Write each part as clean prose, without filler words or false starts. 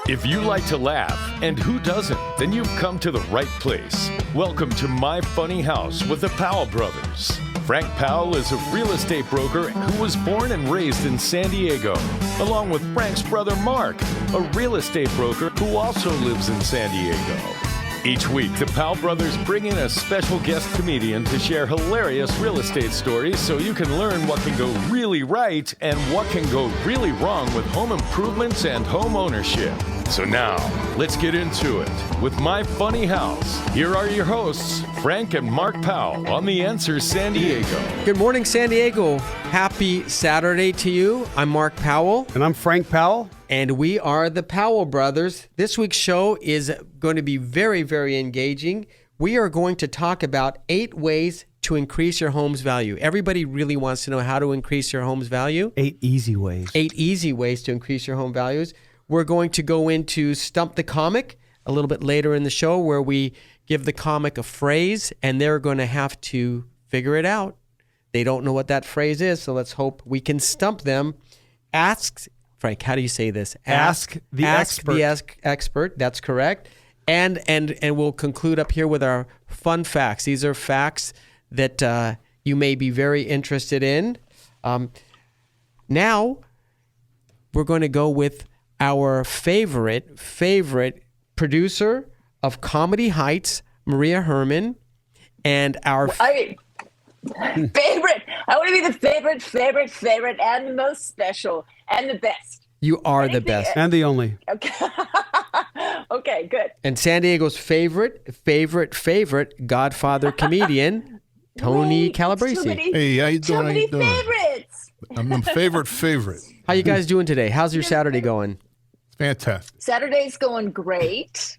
If you like to laugh, and who doesn't, then you've come to the right place. Welcome to My Funny House with the Powell brothers. Frank Powell is a real estate broker who was born and raised in San Diego, along with Frank's brother Mark, a real estate broker who also lives in San Diego. Each week, the Powell brothers bring in a special guest comedian to share hilarious real estate stories so you can learn what can go really right and what can go really wrong with home improvements and home ownership. So now, let's get into it with My Funny House. Here are your hosts, Frank and Mark Powell on The Answer San Diego. Good morning, San Diego. Happy Saturday to you. I'm Mark Powell. And I'm Frank Powell. And we are the Powell brothers. This week's show is going to be very, very engaging. We are going to talk about 8 ways to increase your home's value. Everybody really wants to know how to increase your home's value. 8 easy ways. 8 easy ways to increase your home values. We're going to go into Stump the Comic a little bit later in the show, where we give the comic a phrase and they're going to have to figure it out. They don't know what that phrase is, so let's hope we can stump them. Frank, how do you say this? Ask the expert. That's correct. And we'll conclude up here with our fun facts. These are facts that you may be very interested in. Now, we're going to go with our favorite producer of Comedy Heights, Maria Herman, and our favorite. I want to be the favorite, and the most special, and the best. You are the best. And the only. Okay. Okay, good. And San Diego's favorite Godfather comedian, Tony Calabrese. Hey, how you doing? So many favorites. I'm the favorite. How you guys doing today? How's your Saturday going? Fantastic. Saturday's going great.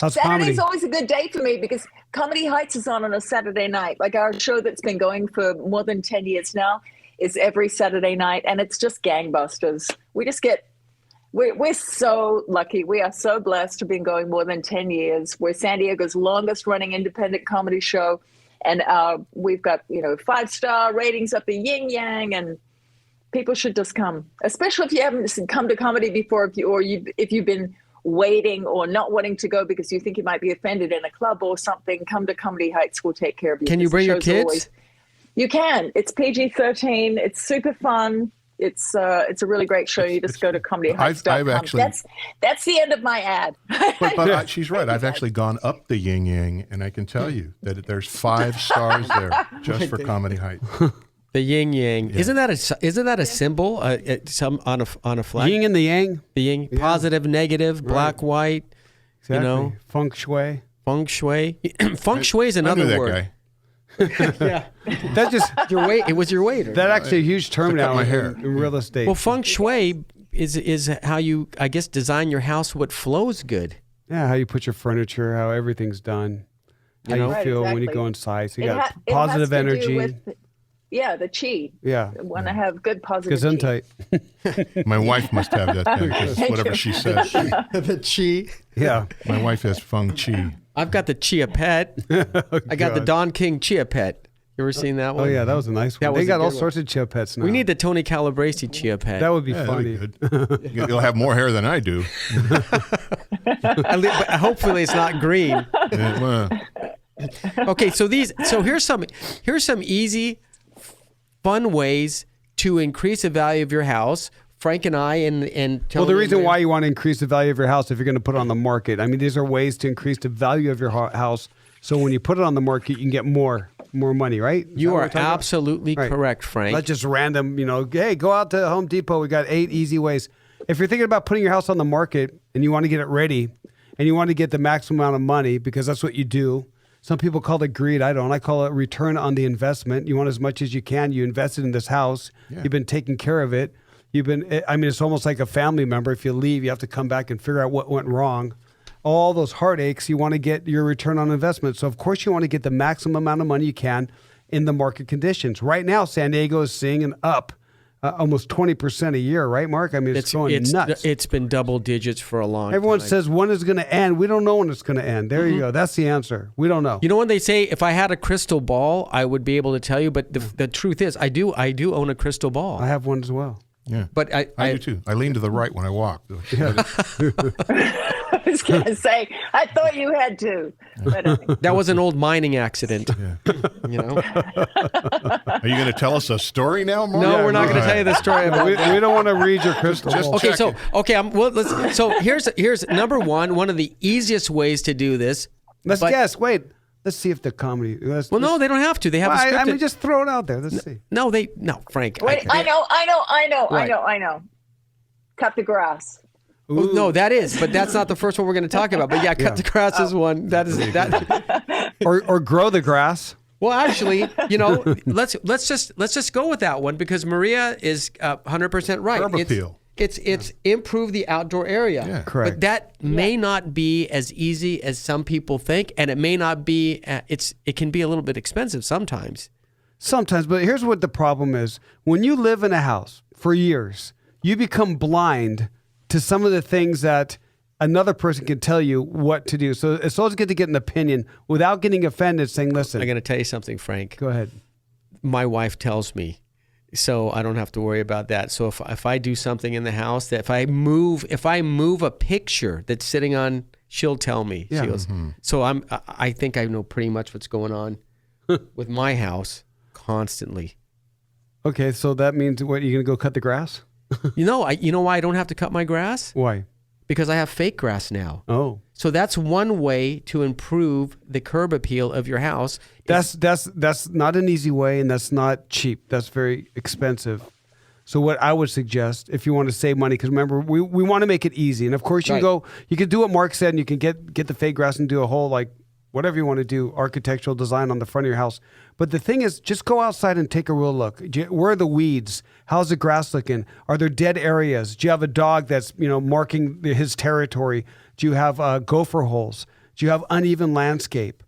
How's Saturday's comedy? always a good day for me because Comedy Heights is on a Saturday night. Like our show that's been going for more than 10 years now is every Saturday night, and it's just gangbusters. We're so lucky. We are so blessed to have been going more than 10 years. We're San Diego's longest running independent comedy show. And we've got, 5-star ratings up the yin yang, and people should just come, especially if you haven't come to comedy before, if you've been waiting or not wanting to go because you think you might be offended in a club or something. Come to Comedy Heights. We'll take care of you. Can you bring your kids? You can. It's PG-13. It's super fun. It's a really great show. You just go to comedyheights.com. I've actually, that's the end of my ad. but she's right. I've actually gone up the yin yang, and I can tell you that there's 5 stars there just for Comedy Heights. The yin yang. Yeah. Isn't that a symbol? Some on a flag. Yin and the yang. The yin. Yeah. Positive, negative, black, white. Exactly. Feng shui. Feng shui. Feng shui is another word. Guy. Yeah. That just your weight. It was your waiter. That actually a huge term now in real estate. Well, feng shui is how you, I guess, design your house so it flows good. Yeah, how you put your furniture, how everything's done, how you feel when you go inside. So you got positive energy. The chi. Yeah. You want to have good positive chi. Gesundheit. My wife must have that then, because whatever she says. The chi. Yeah. My wife has feng chi. I've got the Chia Pet. I got the Don King Chia Pet. You ever seen that one? Oh, yeah, that was a nice one. They got all sorts of Chia Pets now. We need the Tony Calabrese Chia Pet. That would be funny. Good. You'll have more hair than I do. Hopefully it's not green. Yeah, well. Okay, so here's some easy, fun ways to increase the value of your house. Frank and I and Tony. Well, the reason why you want to increase the value of your house if you're going to put it on the market, I mean, these are ways to increase the value of your house. So when you put it on the market, you can get more money, right? You are absolutely correct, Frank. Not just random, hey, go out to Home Depot. We got 8 easy ways. If you're thinking about putting your house on the market and you want to get it ready and you want to get the maximum amount of money because that's what you do. Some people call it greed. I don't. I call it return on the investment. You want as much as you can. You invested in this house. Yeah. You've been taking care of it. It's almost like a family member. If you leave, you have to come back and figure out what went wrong. All those heartaches, you want to get your return on investment. So, of course, you want to get the maximum amount of money you can in the market conditions. Right now, San Diego is seeing an up almost 20% a year, right, Mark? I mean, it's going nuts. It's been double digits for a long time. Everyone says, when is it going to end? We don't know when it's going to end. There you go. That's the answer. We don't know. You know when they say, if I had a crystal ball, I would be able to tell you. But the truth is, I do own a crystal ball. I have one as well. Yeah. But I do too. I lean to the right when I walk. I was going to say, I thought you had to. But that was an old mining accident. You know. Are you going to tell us a story now, Mark? No, we're not going to tell you the story about we don't want to read your crystal Just ball. Okay, check so it. so here's number one of the easiest ways to do this. Let's but- guess. Wait. Let's see if the comedy. Well, no, they don't have to. They have a scripted. I mean, just throw it out there. Let's see. No, Frank. wait, I know. Cut the grass. Oh, no, that is, but that's not the first one we're going to talk about. But yeah, cut the grass is one. That is that. Or grow the grass. Well, actually, let's just go with that one because Maria is 100% right. Curb appeal. It's improve the outdoor area. Yeah. Correct. But that may not be as easy as some people think, and it may not be. It can be a little bit expensive sometimes. Sometimes, but here's what the problem is. When you live in a house for years, you become blind to some of the things that another person can tell you what to do. So it's always good to get an opinion without getting offended, saying, listen. I'm going to tell you something, Frank. Go ahead. My wife tells me, so I don't have to worry about that. So if I do something in the house, that if I move a picture that's sitting on, she'll tell me. Yeah. She goes, so I think I know pretty much what's going on with my house constantly. Okay, so that means what? You're going to go cut the grass? You know why I don't have to cut my grass? Why? Because I have fake grass now. Oh. So that's one way to improve the curb appeal of your house. That's not an easy way, and that's not cheap. That's very expensive. So what I would suggest, if you want to save money, because remember, we want to make it easy. And of course, you can do what Mark said, and you can get the fake grass and do a whole, like, whatever you want to do, architectural design on the front of your house. But the thing is, just go outside and take a real look. Where are the weeds? How's the grass looking? Are there dead areas? Do you have a dog that's marking his territory? Do you have gopher holes? Do you have uneven landscape?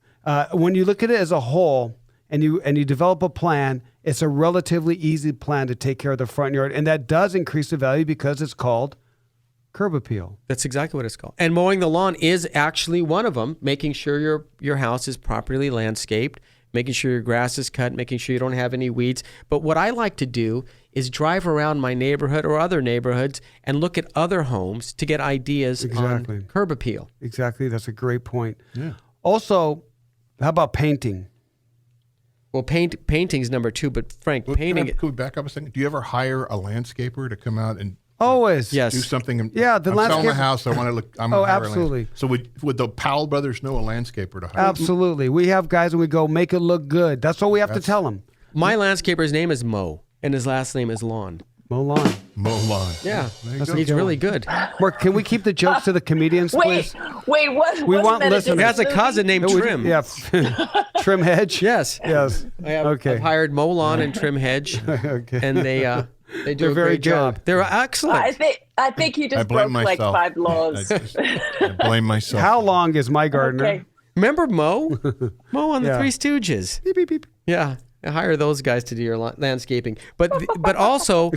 When you look at it as a whole and you develop a plan, it's a relatively easy plan to take care of the front yard, and that does increase the value because it's called curb appeal. That's exactly what it's called. And mowing the lawn is actually one of them, making sure your house is properly landscaped, making sure your grass is cut, making sure you don't have any weeds. But what I like to do is drive around my neighborhood or other neighborhoods and look at other homes to get ideas on curb appeal. Exactly. That's a great point. Yeah. Also, how about painting? Well, painting's number 2, but Frank, painting... Can we back up a second? Do you ever hire a landscaper to come out and Always. Yes. do something? Yeah, I'm selling a house. I want to look. I'm Oh, hire a absolutely. So would the Powell brothers know a landscaper to hire? Absolutely. We have guys and we go, make it look good. That's all we have to tell them. My landscaper's name is Mo, and his last name is Lawn. Mow lawn. Mow lawn. Yeah, There you go. he's really good. Mark, can we keep the jokes to the comedians, please? Wait, what? We wasn't want that a listeners. He has a Disney cousin named No, we- Trim. Yeah. Trim hedge? Yes. Yes. I've hired Mo Lawn and Trim Hedge, Okay. and they do They're a very great job. good. They're excellent. I think you I just blame broke like myself. 5 laws. I blame myself. How long is my gardener? Okay. Remember Mo? Mo on the Yeah. Three Stooges. Beep, beep, beep. Yeah, I hire those guys to do your landscaping. But also,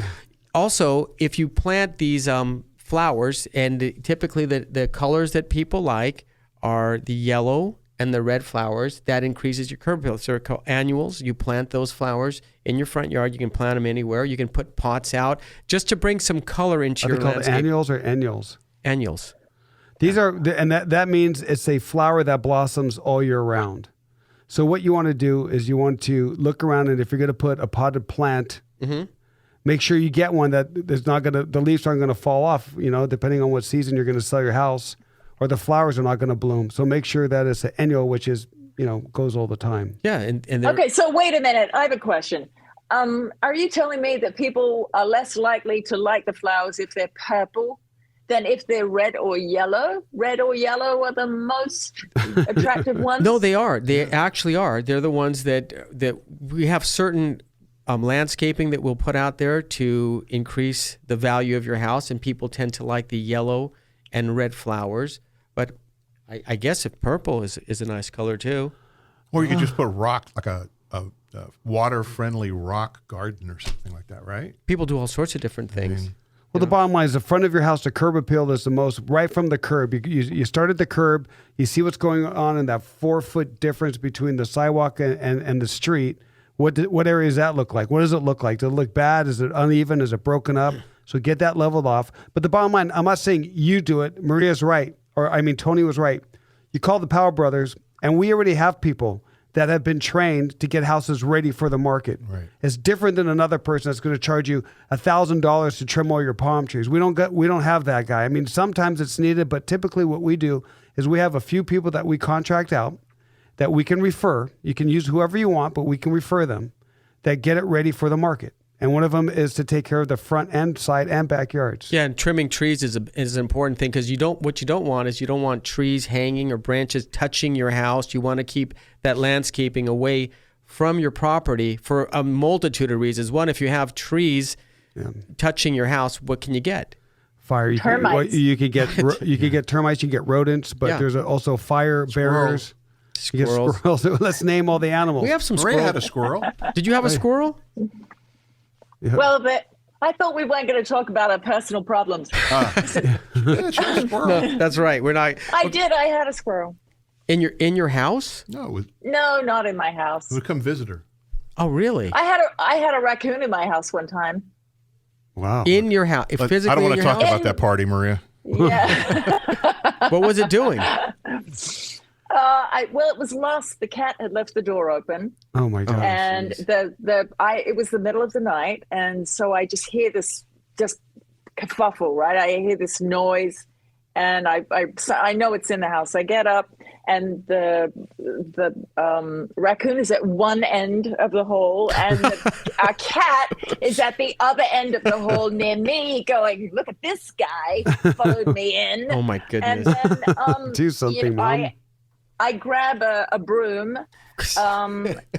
if you plant these flowers, and typically the colors that people like are the yellow and the red flowers, that increases your curb appeal. So they're called annuals. You plant those flowers in your front yard. You can plant them anywhere. You can put pots out just to bring some color into Are your they called landscape. annuals or annuals? Annuals. These are, and that means it's a flower that blossoms all year round. So what you want to do is you want to look around, and if you're going to put a potted plant, make sure you get one that there's not going to, the leaves aren't going to fall off, depending on what season you're going to sell your house, or the flowers are not going to bloom. So make sure that it's an annual, which is, goes all the time. Yeah, and Okay, so wait a minute. I have a question. Are you telling me that people are less likely to like the flowers if they're purple than if they're red or yellow? Red or yellow are the most attractive ones? No, they are. They actually are. They're the ones that we have certain landscaping that we'll put out there to increase the value of your house, and people tend to like the yellow and red flowers. But I guess if purple is a nice color too. Or you could just put rock, like a water-friendly rock garden or something like that, right? People do all sorts of different things. Well, the bottom line is the front of your house, the curb appeal is the most, right from the curb. You start at the curb, you see what's going on in that 4-foot difference between the sidewalk and the street. What area does that look like? What does it look like? Does it look bad? Is it uneven? Is it broken up? So get that leveled off. But the bottom line, I'm not saying you do it. Maria's right. Tony was right. You call the Powell brothers, and we already have people that have been trained to get houses ready for the market. Right. It's different than another person that's going to charge you $1,000 to trim all your palm trees. We don't have that guy. I mean, sometimes it's needed, but typically what we do is we have a few people that we contract out that we can refer. You can use whoever you want, but we can refer them that get it ready for the market. And one of them is to take care of the front and side and backyards. Yeah, and trimming trees is an important thing because you don't want trees hanging or branches touching your house. You want to keep that landscaping away from your property for a multitude of reasons. One, if you have trees touching your house, what can you get? Fire. Termites. You could get termites. You can get rodents, but there's also fire barriers. You get squirrels. Let's name all the animals. We have some Maria squirrels. had a squirrel. Did you have a squirrel? Well, but I thought we weren't going to talk about our personal problems. Yeah, she had a squirrel. No, that's right. We're not. I did. I had a squirrel. In your house? No, No, not in my house. it would come visit her. Oh, really? I had a raccoon in my house one time. Wow. In your house? But Physically I don't want in to your talk house? about that party, Maria. Yeah. What was it doing? Well, it was lost. The cat had left the door open, Oh my God. and it was the middle of the night, and so I just hear this kerfuffle, right? I hear this noise, and I know it's in the house. I get up, and the raccoon is at one end of the hole, and our cat is at the other end of the hole near me, going, "Look at this guy!" Followed me in. Oh my And goodness. then Do something, Mom. I grab a broom,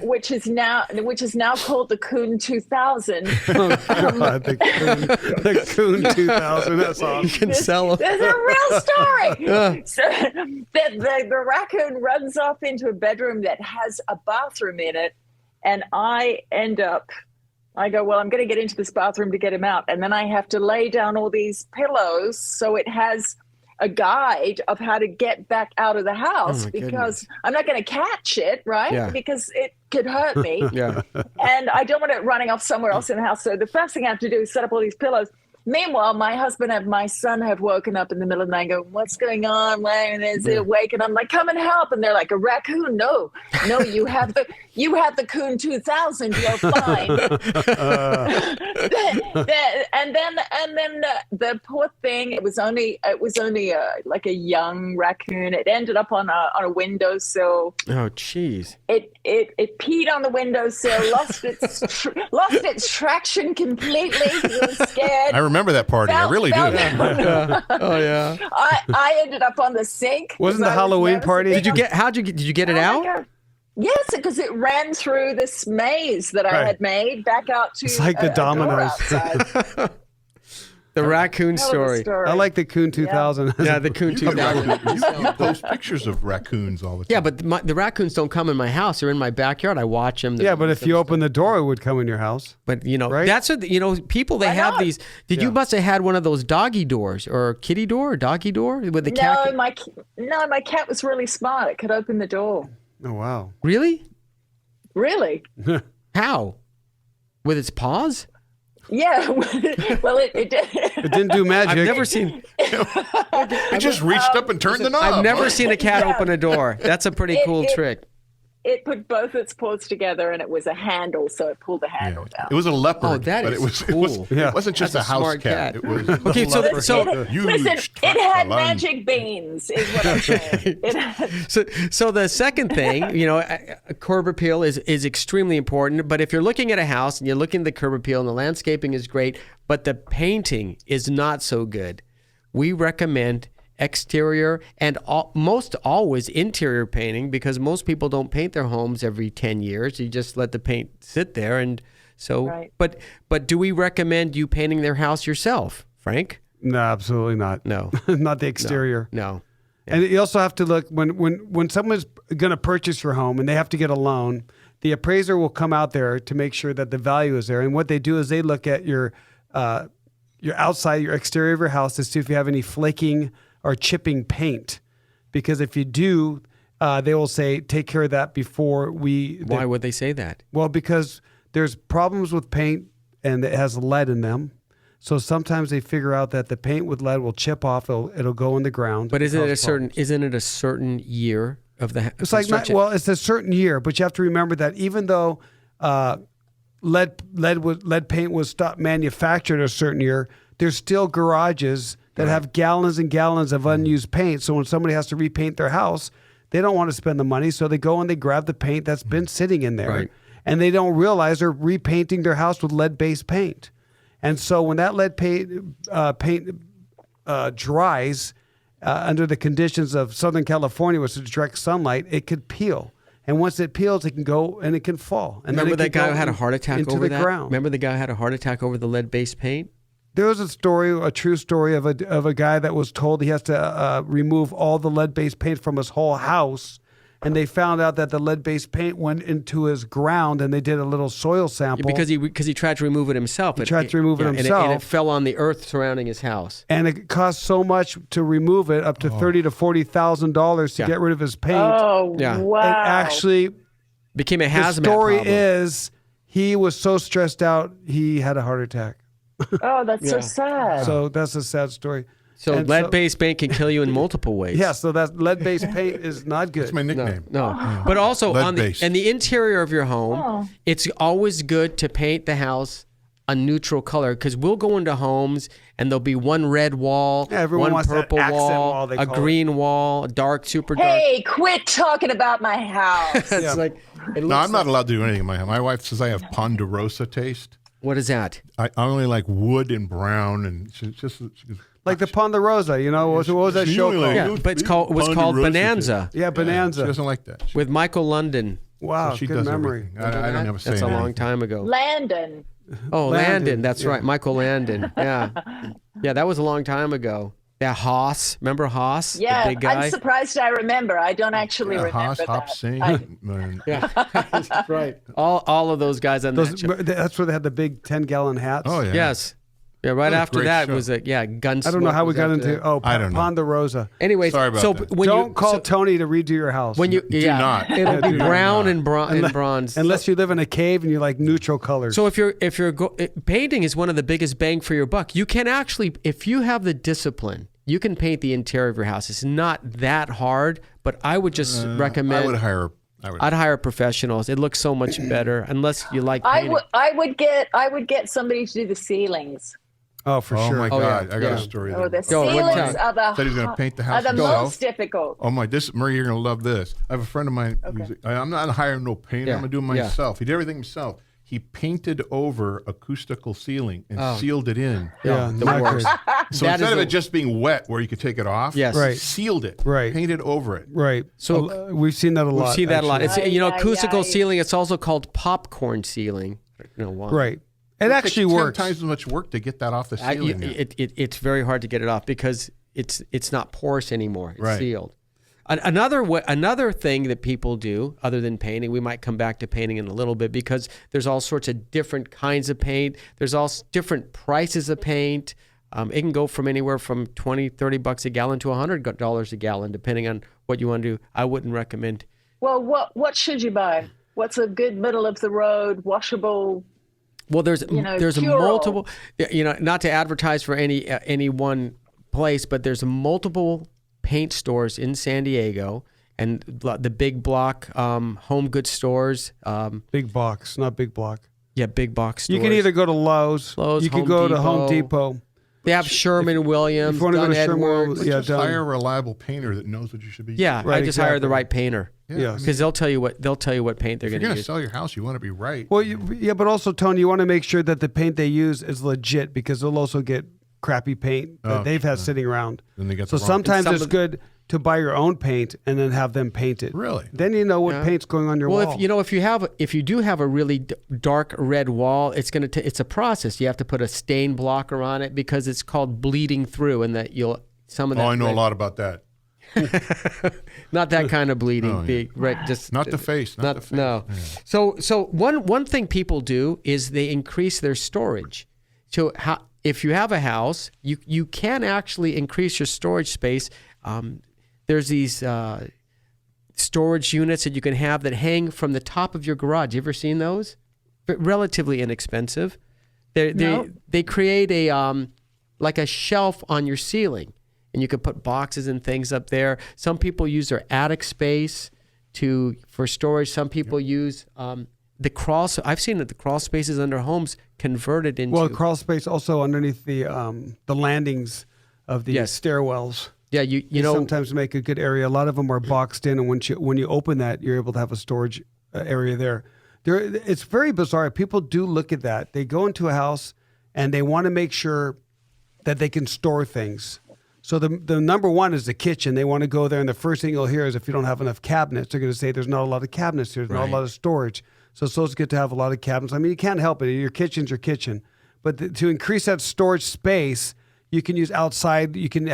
which is now called the Coon 2000. God, the Coon 2000. That's You awesome. can sell them. There's a real story. So the raccoon runs off into a bedroom that has a bathroom in it, and I go, well, I'm going to get into this bathroom to get him out, and then I have to lay down all these pillows so it has a guide of how to get back out of the house, my because goodness. I'm not going to catch it, right? Yeah. Because it could hurt me. Yeah. And I don't want it running off somewhere else in the house. So the first thing I have to do is set up all these pillows. Meanwhile, my husband and my son have woken up in the middle of the night and go, "What's going on? Why is it awake?" And I'm like, "Come and help." And they're like, "A raccoon? No, you have the Coon 2000. You're fine." And then the poor thing. It was only like a young raccoon. It ended up on a windowsill. Oh, jeez. It peed on the windowsill, lost its traction completely. It was scared. I remember that party. I really do. Oh, yeah. I ended up on the sink. Wasn't the 'cause I was Halloween nervous. party? Did you get it Oh my out? God. Yes, because it ran through this maze that I Right. had made back out to. It's like the a door dominoes. outside. The raccoon Hell of a story. I like the Coon 2000. Yeah, the Coon 2000. You post pictures of raccoons all the time. Yeah, but the raccoons don't come in my house. They're in my backyard. I watch them. Yeah, but if you open the door, it would come in your house. But Right? that's what people they Why have not? these. You must have had one of those doggy doors or kitty door or doggy door with the cat. My cat was really smart. It could open the door. Oh, wow. Really? Really? How? With its paws? Yeah. Well, it did. It didn't do magic. I've never seen. It just reached up and turned the knob. I've never seen a cat open a door. That's a pretty cool trick. It put both its paws together, and it was a handle, so it pulled the handle down. It was a leopard. Oh, that but is it was, cool. It wasn't just That's a a house smart cat. cat. It was Okay, a so leopard. the- Listen, it had magic beans, is what I'm saying. It had, So the second thing, a curb appeal is extremely important. But if you're looking at a house and you're looking at the curb appeal and the landscaping is great, but the painting is not so good, we recommend exterior and most always interior painting, because most people don't paint their homes every 10 years. You just let the paint sit there. And so, Right. but do we recommend you painting their house yourself, Frank? No, absolutely not. No. Not the exterior. No. And you also have to look when someone's going to purchase your home and they have to get a loan, the appraiser will come out there to make sure that the value is there. And what they do is they look at your outside, your exterior of your house to see if you have any flaking or chipping paint. Because if you do, they will say, take care of that before Why would they say that? Well, because there's problems with paint and it has lead in them. So sometimes they figure out that the paint with lead will chip off. It'll go in the ground. But Isn't it a certain year of the It's like it's a certain year, but you have to remember that even though lead paint was stopped manufactured a certain year, there's still garages that have gallons and gallons of unused paint. So when somebody has to repaint their house, they don't want to spend the money, so they go and they grab the paint that's been sitting in there, Right. and they don't realize they're repainting their house with lead-based paint. And so when that lead paint dries under the conditions of Southern California, which is direct sunlight, it could peel. And once it peels, it can go and it can fall. And Remember then that guy who had a heart attack into over the that? ground. Remember the guy who had a heart attack over the lead-based paint? There was a true story of a guy that was told he has to remove all the lead-based paint from his whole house, and they found out that the lead-based paint went into his ground, and they did a little soil sample. Because he tried to remove it himself. He tried to remove it himself. And it fell on the earth surrounding his house. And it cost so much to remove it, up to $30,000 to $40,000 to Yeah. get rid of his paint. Oh, Yeah. wow. It actually, Became a the hazmat story problem. is he was so stressed out he had a heart attack. Oh, that's so Yeah. sad. So that's a sad story. So And lead-based paint can kill you in multiple ways. Yeah, so that lead-based paint is not good. That's my nickname. No. But also Lead-based. in the interior of your home, it's always good to paint the house a neutral color, because we'll go into homes and there'll be one red wall, Yeah, everyone one wants that purple accent wall, wall, they a call it. green wall, a dark, super dark. Hey, quit talking about my house. It's like it No, looks I'm not allowed to do anything in my home. My wife says I have ponderosa taste. What is that? I only like wood and brown, and she goes, Like the Ponderosa, you know, what was that She show only called? like- Yeah, but it was called Ponderosa Bonanza Yeah, Bonanza. She doesn't like that. She, with Michael London. Wow, so she good does memory. everything. I don't have a say That's a in long anything. time ago. Landon. Oh, Landon, Landon. That's yeah. right. Michael Landon. Yeah. Yeah, that was a long time ago. Yeah, Haas. Remember Haas? Yeah, The big guy? I'm surprised I remember. I don't actually Yeah, remember Haas, that. Hop, Sing. and- Yeah, that's right. All of those guys on that show. That's where they had the big 10-gallon hats. Oh, yeah. Yes. Yeah, right What a after great that show. was Gunsmoke. I don't know how we was got after into. that. I don't know. Ponderosa. Anyways, Sorry about so that. when Don't you call so Tony to redo your house. when you Do not. it'll be do brown not. and bronze. unless you live in a cave and you like neutral colors. So if you're painting is one of the biggest bang for your buck. You can actually, if you have the discipline, you can paint the interior of your house. It's not that hard, but I would just recommend. I'd hire professionals. It looks so much better, unless you like painting. I would get somebody to do the ceilings. oh, for Oh sure. my Oh, God! yeah, I got yeah. a story. Oh, there. the Go, what ceilings town? are the Said he's gonna paint the are house the himself. most difficult. Oh my! Marie, you're gonna love this. I have a friend of mine. I'm not hiring no painter. Yeah, I'm gonna do it yeah. myself. He did everything himself. He painted over acoustical ceiling and Oh. sealed it in. Yeah, the not worst. good. So That instead is of a- it just being wet, where you could take it off, Yes. Right. sealed it, Right. painted over it. Right. So- We've seen that a lot. We see that a lot. actually. It's acoustical Ay. ceiling. It's also called popcorn ceiling. No, why? Right. It actually takes 10 works. times as much work to get that off the I- ceiling. it's very hard to get it off because it's not porous anymore. It's Right. sealed. Another thing that people do other than painting, we might come back to painting in a little bit because there's all sorts of different kinds of paint. There's all different prices of paint. It can go from anywhere from $20-$30 a gallon to $100 a gallon, depending on what you want to do. I wouldn't recommend. Well, what should you buy? What's a good middle of the road washable? Well, there's cure-all. multiple. Not to advertise for any one place, but there's multiple paint stores in San Diego and the big block home goods stores. Big box, not big block. Yeah, big box stores. You can either go to Lowe's. You can Home go to Depot. Home Depot. They have Sherman-Williams, if you wanna go Dunn to Sherman-Williams, Edwards. yeah, just done. hire a reliable painter that knows what you should be. Yeah, Right, I just hire the exactly. right painter Yes. because they'll tell you what paint they're If you're going to going to use. sell your house, you want to be right. Well, yeah, but also, Tony, you want to make sure that the paint they use is legit because they'll also get crappy paint that Oh, they've had sitting around. Then they get So the wrong- sometimes And some it's of- good to buy your own paint and then have them paint it. Really? Then you know what Yeah. paint's going on your Well, wall. if you do have a really dark red wall, it's a process. You have to put a stain blocker on it because it's called bleeding through, and that some of that. Oh, I know a red- lot about that. Not that kind of bleeding. Oh, yeah. Just Not the face. Not the face. No. So one thing people do is they increase their storage. So if you have a house, you can actually increase your storage space. There's these storage units that you can have that hang from the top of your garage. You ever seen those? Relatively inexpensive. They create a like a shelf on your ceiling, and you can put boxes and things up there. Some people use their attic space for storage. Some people use the crawl. I've seen that the crawl spaces under homes converted into. Well, crawl space also underneath the landings of the stairwells. Yeah, you know, sometimes make a good area. A lot of them are boxed in, and when you open that, you're able to have a storage area there. It's very bizarre. People do look at that. They go into a house and they want to make sure that they can store things. So the number one is the kitchen. They want to go there, and the first thing you'll hear is if you don't have enough cabinets, they're going to say there's not a lot of cabinets here. There's not a lot of storage. So it's good to have a lot of cabinets. I mean, you can't help it. Your kitchen's your kitchen. But to increase that storage space, you can use outside. You can.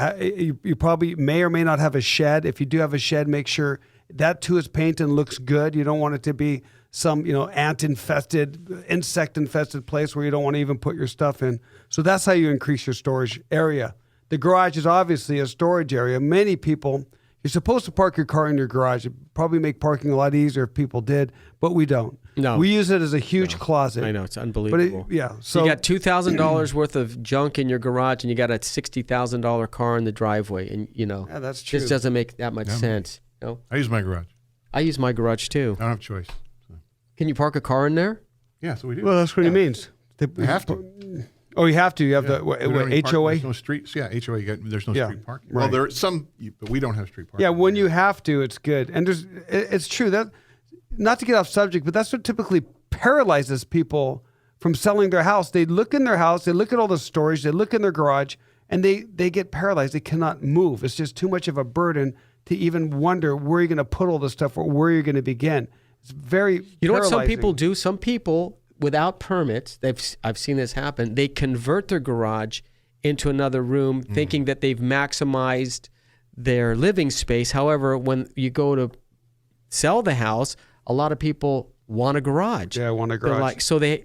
You probably may or may not have a shed. If you do have a shed, make sure that too is painted and looks good. You don't want it to be some ant-infested, insect-infested place where you don't want to even put your stuff in. So that's how you increase your storage area. The garage is obviously a storage area. Many people, you're supposed to park your car in your garage. It'd probably make parking a lot easier if people did, but we don't. No. We use it as a huge closet. I know, it's unbelievable. So you got $2,000 worth of junk in your garage, and you got a $60,000 car in the driveway, and yeah, that's true. This doesn't make that much sense. No? I use my garage. I use my garage too. I don't have a choice. So. Can you park a car in there? Yeah, so we do. Well, that's what he means. You have to. Oh, you have to. You have the HOA? There's no streets. Yeah, HOA. There's no street parking. Right. Well, there are some, but we don't have street parking. Yeah, when you have to, it's good. And it's true that, not to get off subject, but that's what typically paralyzes people from selling their house. They look in their house, they look at all the storage, they look in their garage, and they get paralyzed. They cannot move. It's just too much of a burden to even wonder where you're going to put all this stuff or where you're going to begin. It's very You know what some paralyzing. people do? Some people, without permits, I've seen this happen, they convert their garage into another room thinking that they've maximized their living space. However, when you go to sell the house, a lot of people want a garage. Yeah, want a They're garage. like, so they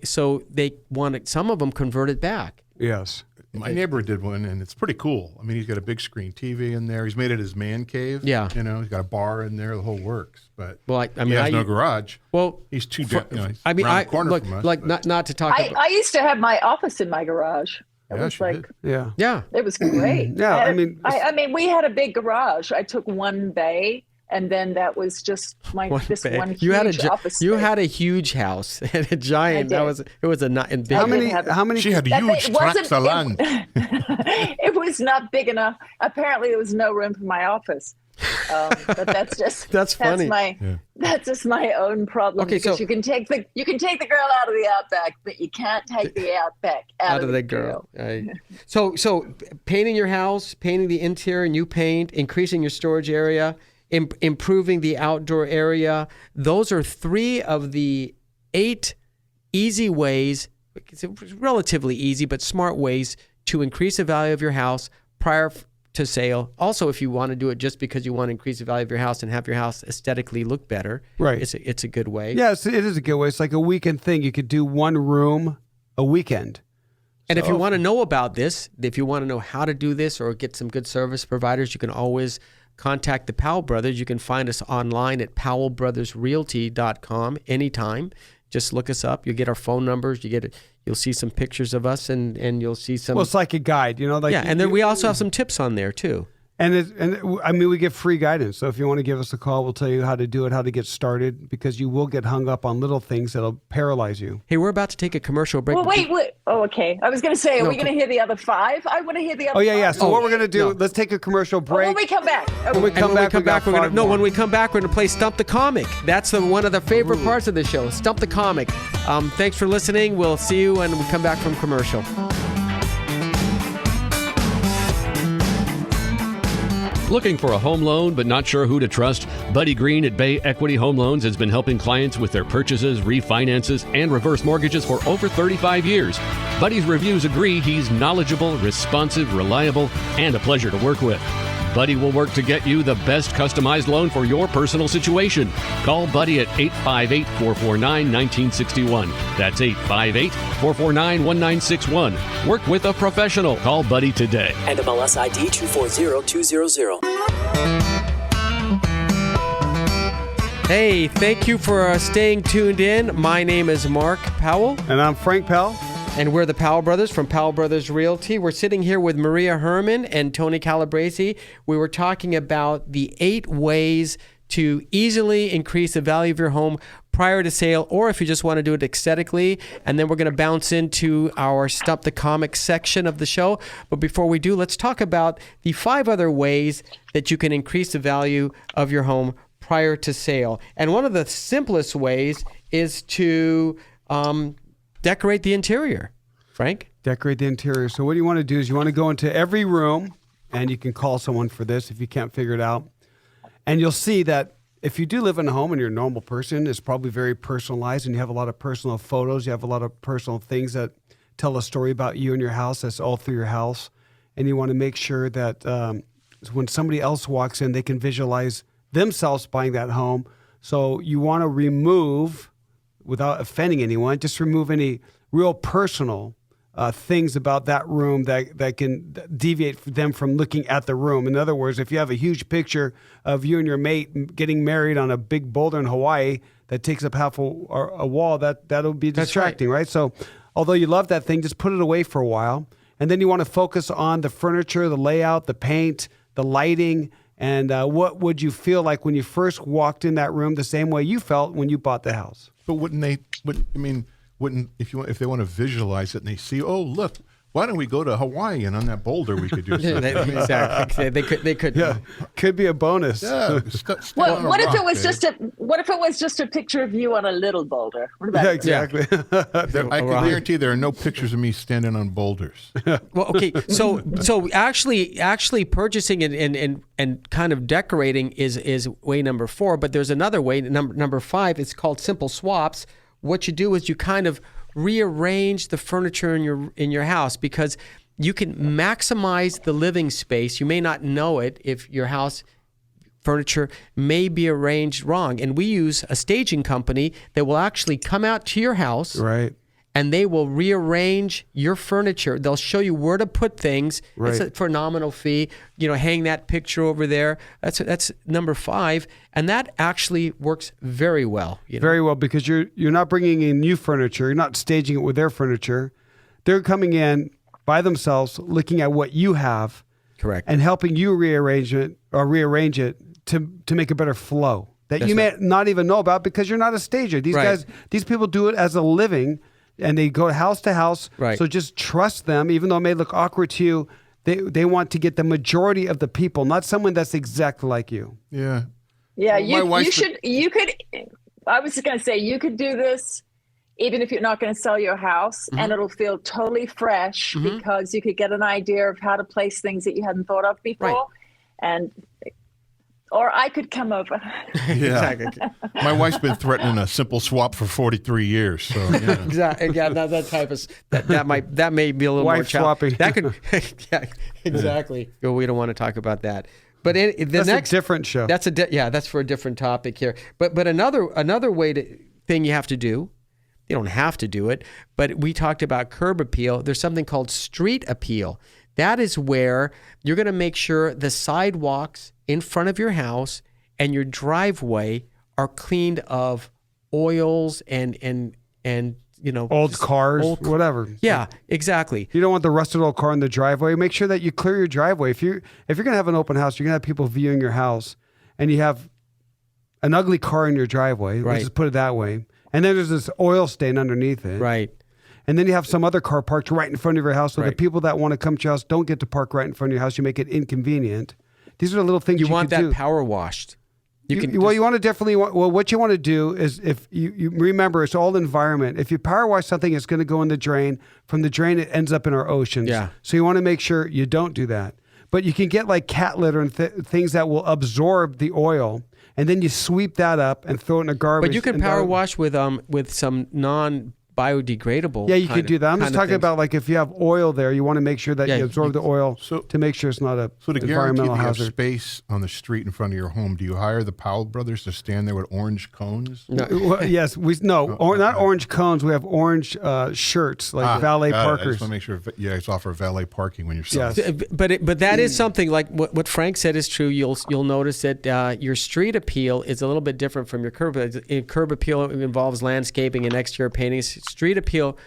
want it, some of them convert it back. Yes. My neighbor did one, and it's pretty cool. I mean, he's got a big screen TV in there. He's made it his man cave. Yeah. You know, he's got a bar in there. The whole works. But Well, I mean, he has no garage. Well, He's he's I mean, around the corner from us. like not to talk about. I used to have my office in my garage. It Yeah, was she like did. Yeah. Yeah. it was great. Yeah, I I mean, we had a big garage. I took one bay, and then that was just one huge office. You space. had a huge house and a giant. I That did. was it was a not in big. how did many? have it. How many? She had That huge thing wasn't- tracts of land. It was not big enough. Apparently, there was no room for my office. But that's just That's funny. That's just my own problem. Okay, because so- you can take the girl out of the outback, but you can't take the outback out of the girl. So painting your house, painting the interior, new paint, increasing your storage area, improving the outdoor area. Those are 3 of the 8 easy ways, it's relatively easy, but smart ways to increase the value of your house prior to sale. Also, if you want to do it just because you want to increase the value of your house and have your house aesthetically look better, Right. It's a good way. Yes, it is a good way. It's like a weekend thing. You could do one room a weekend. And if you want to know about this, if you want to know how to do this or get some good service providers, you can always contact the Powell Brothers. You can find us online at powellbrothersrealty.com anytime. Just look us up. You'll get our phone numbers. You'll see some pictures of us, and you'll see some. Well, it's like a guide, like and then we also have some tips on there too. And I mean, we give free guidance. So if you want to give us a call, we'll tell you how to do it, how to get started, because you will get hung up on little things that'll paralyze you. Hey, we're about to take a commercial break. Well, wait. Oh, okay. I was going to say, are we going to hear the other 5? I want to hear the other. Oh yeah. 5. So what we're gonna do? Let's take a commercial break. When we come back. When we come back, when we come back, we're gonna play Stump the Comic. That's one of the favorite parts of the show. Stump the Comic. Thanks for listening. We'll see you when we come back from commercial. Looking for a home loan but not sure who to trust? Buddy Green at Bay Equity Home Loans has been helping clients with their purchases, refinances, and reverse mortgages for over 35 years. Buddy's reviews agree he's knowledgeable, responsive, reliable, and a pleasure to work with. Buddy will work to get you the best customized loan for your personal situation. Call Buddy at 858-449-1961. That's 858-449-1961. Work with a professional. Call Buddy today. And MLS ID 240200. Hey, thank you for staying tuned in. My name is Mark Powell. And I'm Frank Powell. And we're the Powell Brothers from Powell Brothers Realty. We're sitting here with Maria Herman and Tony Calabresi. We were talking about the 8 ways to easily increase the value of your home prior to sale, or if you just want to do it aesthetically. And then we're going to bounce into our Stump the Comic section of the show. But before we do, let's talk about the 5 other ways that you can increase the value of your home prior to sale. And one of the simplest ways is to decorate the interior. Frank? Decorate the interior. So what you want to do is you want to go into every room, and you can call someone for this if you can't figure it out. And you'll see that if you do live in a home and you're a normal person, it's probably very personalized, and you have a lot of personal photos. You have a lot of personal things that tell a story about you and your house. That's all through your house. And you want to make sure that when somebody else walks in, they can visualize themselves buying that home. So you want to remove, without offending anyone, just remove any real personal things about that room that can deviate them from looking at the room. In other words, if you have a huge picture of you and your mate getting married on a big boulder in Hawaii that takes up half a wall, that'll be distracting, right? So although you love that thing, just put it away for a while. And then you want to focus on the furniture, the layout, the paint, the lighting, and what would you feel like when you first walked in that room the same way you felt when you bought the house? But wouldn't if they want to visualize it and they see, oh, look, why don't we go to Hawaii, and on that boulder we could do something? Exactly. They could. Yeah, could be a bonus. Yeah. What if it was just a picture of you on a little boulder? What about Yeah, exactly. I can guarantee there are no pictures of me standing on boulders. Well, okay. So actually purchasing and kind of decorating is way number 4, but there's another way, number 5. It's called simple swaps. What you do is you kind of rearrange the furniture in your house, because you can maximize the living space. You may not know it if your house furniture may be arranged wrong. And we use a staging company that will actually come out to your house, right, and they will rearrange your furniture. They'll show you where to put things. Right. It's a phenomenal fee. Hang that picture over there. That's number 5, and that actually works very well. Very well, because you're not bringing in new furniture. You're not staging it with their furniture. They're coming in by themselves, looking at what you have, correct, and helping you rearrange it to make a better flow that you may not even know about because you're not a stager. These people do it as a living. And they go house to house. Right. So just trust them, even though it may look awkward to you. They want to get the majority of the people, not someone that's exactly like you. Yeah. Yeah, Well, you could. I was just going to say, you could do this even if you're not going to sell your house, and it'll feel totally fresh because you could get an idea of how to place things that you hadn't thought of before, or I could come over. Yeah. Exactly. My wife's been threatening a simple swap for 43 years. So yeah. Exactly. Yeah, that type of that may be a little Wife more swapping. That could exactly. Well, we don't want to talk about that. But That's a different show. That's for a different topic here. But another thing you have to do. You don't have to do it, but we talked about curb appeal. There's something called street appeal. That is where you're going to make sure the sidewalks in front of your house and your driveway are cleaned of oils and old cars, whatever. Yeah, exactly. You don't want the rusted old car in the driveway. Make sure that you clear your driveway. If you're going to have an open house, you're going to have people viewing your house, and you have an ugly car in your driveway. Right. Let's just put it that way. And then there's this oil stain underneath it. Right. And then you have some other car parked right in front of your house. So the people that want to come to your house don't get to park right in front of your house. You make it inconvenient. These are the little things you want that do. power washed. What you want to do is, if you remember, it's all environment. If you power wash something, it's going to go in the drain. From the drain, it ends up in our oceans. Yeah. So you want to make sure you don't do that. But you can get like cat litter and things that will absorb the oil, and then you sweep that up and throw it in a garbage. But you can power wash with some non-biodegradable. Yeah, you can do that. I'm just talking about, like, if you have oil there, you want to make sure that you absorb the oil to make sure it's not a So to guarantee environmental that you have hazard. space on the street in front of your home, do you hire the Powell brothers to stand there with orange cones? Well, yes, not orange cones. We have orange shirts, like valet I parkers. just want to make sure you guys offer valet parking when you're selling. Yes. But that is something like what Frank said is true. You'll notice that your street appeal is a little bit different from your curb. Curb appeal involves landscaping and exterior painting. Street appeal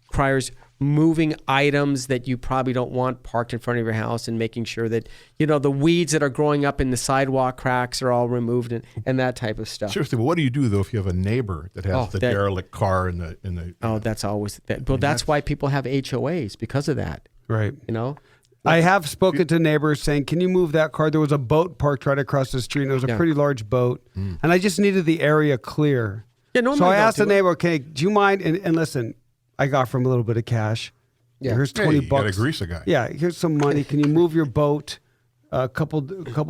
requires moving items that you probably don't want parked in front of your house and making sure that, the weeds that are growing up in the sidewalk cracks are all removed and that type of stuff. Seriously, but what do you do though if you have a neighbor that has the derelict car in the? Oh, that's always that. Well, that's why people have HOAs because of that. Right. I have spoken to neighbors saying, "Can you move that car?" There was a boat parked right across the street. And it was a pretty large boat, and I just needed the area clear. Yeah, so I asked the neighbor, "Okay, do you mind?" And listen, I got from a little bit of cash. Yeah, here's $20. You gotta grease a guy. Yeah, here's some money. Can you move your boat a couple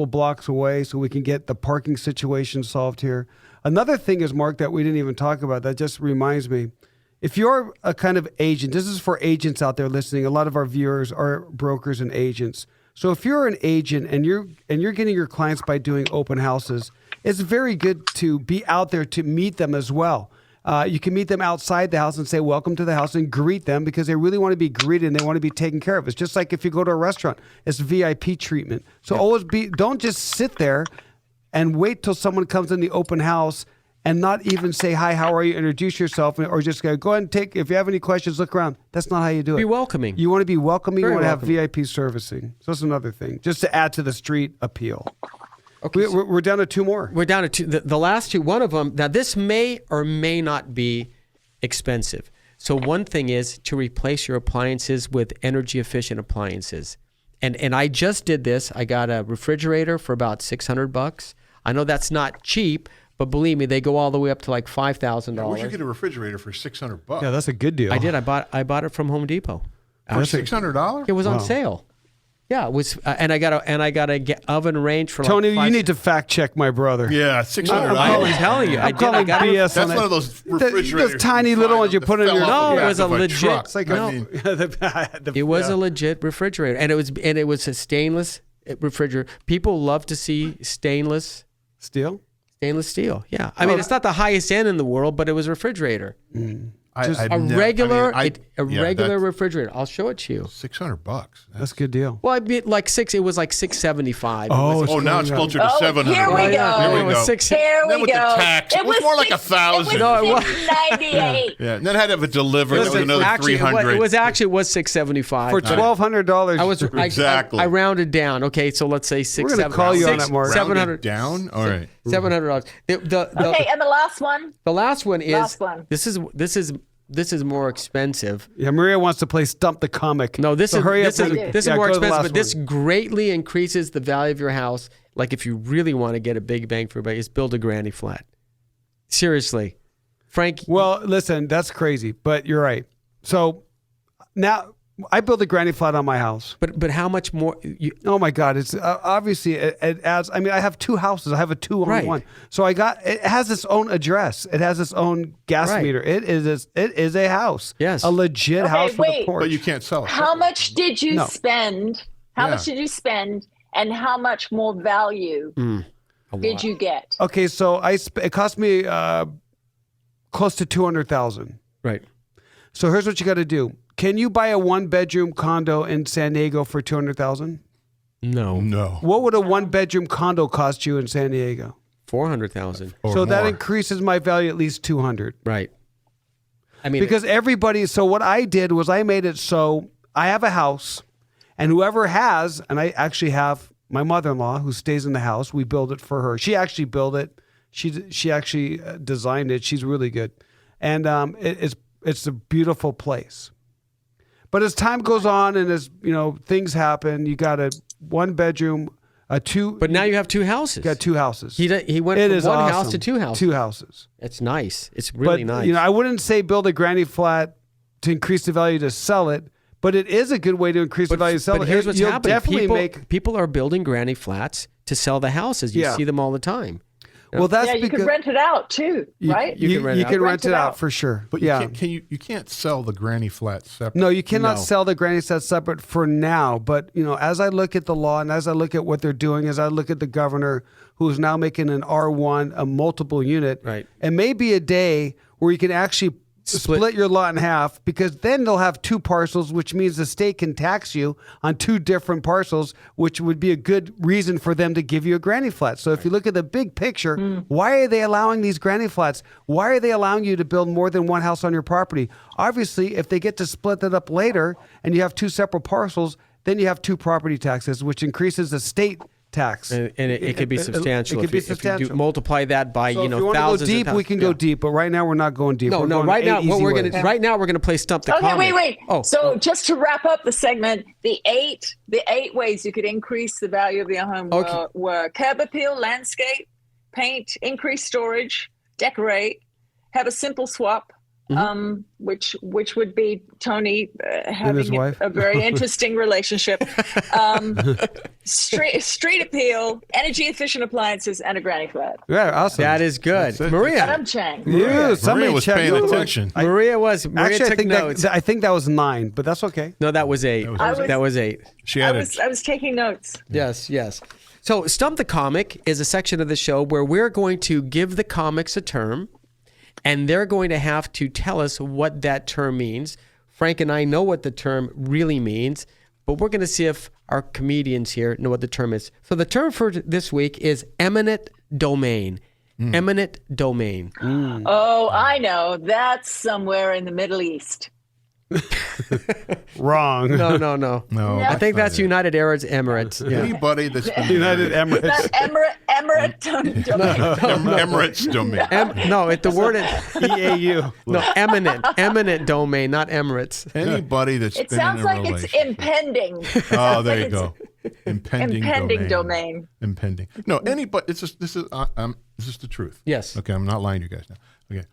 blocks away so we can get the parking situation solved here? Another thing is, Mark, that we didn't even talk about. That just reminds me. If you're a kind of agent, this is for agents out there listening. A lot of our viewers are brokers and agents. So if you're an agent and you're getting your clients by doing open houses, it's very good to be out there to meet them as well. You can meet them outside the house and say, welcome to the house, and greet them because they really want to be greeted and they want to be taken care of. It's just like if you go to a restaurant, it's VIP treatment. So don't just sit there and wait till someone comes in the open house and not even say, hi, how are you? Introduce yourself, or just go ahead and if you have any questions, look around. That's not how you do it. Be welcoming. You want to be welcoming. Very you want to welcoming. have VIP servicing. So that's another thing, just to add to the street appeal. Okay, We're down to two more. We're down to two. The last two, one of them, now this may or may not be expensive. So one thing is to replace your appliances with energy efficient appliances. And I just did this. I got a refrigerator for about $600. I know that's not cheap, but believe me, they go all the way up to like $5,000. Where'd you get a refrigerator for $600? Yeah, that's a good deal. I did. I bought it from Home Depot. For $600? It was on sale. Yeah, it was, and I got a oven range for Tony. like You need to fact check my brother. Yeah, $600. I'm telling you, I I'm calling got BS. That's one of those refrigerators. Those tiny little ones you put in your. No, it was a legit. Truck. It's like It was a legit refrigerator, and it was a stainless refrigerator. People love to see stainless steel. Stainless steel. Yeah, I mean it's not the highest end in the world, but it was a refrigerator. A regular refrigerator. I'll show it to you. $600. That's a good deal. Well, it was like $675. Now it's closer to $700. Here we go. Here we go. Here we with go. the tax, it was more like $1,000. No, it was $698. Yeah, and then I had to have it delivered. That was another $300. It was $675 for $1,200. Exactly. I rounded down. Okay, so let's say We're gonna call you on that, Mark. $700 down. All right. $700. Okay, and the last one. The last one is Last one. This is more expensive. Yeah, Maria wants to play Stump the Comic. No, this is more expensive, but this one. greatly increases the value of your house. Like if you really want to get a big bang for your buck, is build a granny flat. Seriously, Frank. Well, listen, that's crazy, but you're right. So now I built a granny flat on my house. But how much more? Oh my God! It's obviously it adds. I mean, I have two houses. I have a 2-on-1. So it has its own address. It has its own gas meter. It is a house. Yes, a legit house with a wait. porch. But you can't sell it. How much did you spend? How much did you spend? And how much more value did you get? Okay, so it cost me close to $200,000. Right. So here's what you got to do. Can you buy a 1-bedroom condo in San Diego for $200,000? No. What would a 1-bedroom condo cost you in San Diego? $400,000. So that increases my value at least $200,000. Right. I mean, because so what I did was I made it so I have a house, and whoever has, and I actually have my mother-in-law who stays in the house. We build it for her. She actually built it. She actually designed it. She's really good, and it's a beautiful place. But as time goes on and as things happen, you got a 1-bedroom, a 2. But now you have 2 houses. You got 2 houses. He went from one house to 2 houses. 2 houses. It's nice. It's really nice. I wouldn't say build a granny flat to increase the value to sell it, but it is a good way to increase the value to sell it. But here's what's happening. Definitely people are building granny flats to sell the houses. You see them all the time. Well, that's you because can rent it out too, right? You can rent it out for sure. But you can't sell the granny flat separate. No, you cannot sell the granny flat separate for now. But as I look at the law and as I look at what they're doing, as I look at the governor who is now making an R1 a multiple unit, right? And maybe a day where you can actually split your lot in half, because then they'll have two parcels, which means the state can tax you on two different parcels, which would be a good reason for them to give you a granny flat. So if you look at the big picture, why are they allowing these granny flats? Why are they allowing you to build more than one house on your property? Obviously, if they get to split that up later and you have two separate parcels, then you have two property taxes, which increases the state tax. And it could be substantial. It could be If you substantial. multiply that by, So if you want to go thousands. deep, we can go deep, but right now we're not going deep. No, We're no. going Right now, 8 easy ways. right now we're gonna play Stump the Okay, Comic. wait. Oh, So just to wrap up the segment, the eight ways you could increase the value of your home were curb appeal, landscape, paint, increase storage, decorate, have a simple swap, which would be Tony his having wife. a very interesting relationship. Street appeal, energy efficient appliances, and a granny flat. Yeah, awesome. that is good, That's it. Maria. Adam Chang. Yeah, somebody Maria was checked. paying attention. Maria Actually, took notes. I think that was 9, but that's okay. No, that was 8. That was 8. She I had was taking notes. Yes. So, Stump the Comic is a section of the show where we're going to give the comics a term, and they're going to have to tell us what that term means. Frank and I know what the term really means, but we're going to see if our comedians here know what the term is. So, the term for this week is eminent domain. Eminent domain. Oh, I know. That's somewhere in the Middle East. Wrong. No. No, I think that's not it. United Arab Emirates. Yeah. Anybody that's been United Emirates. That Emirate domain. Emirates domain. No, the word is EAU. no eminent domain, not Emirates. Anybody that's It been sounds in a like it's relationship. impending. Oh, there you go. Impending domain. Impending. No, anybody. This is the truth. Yes. Okay, I'm not lying to you guys now. Okay,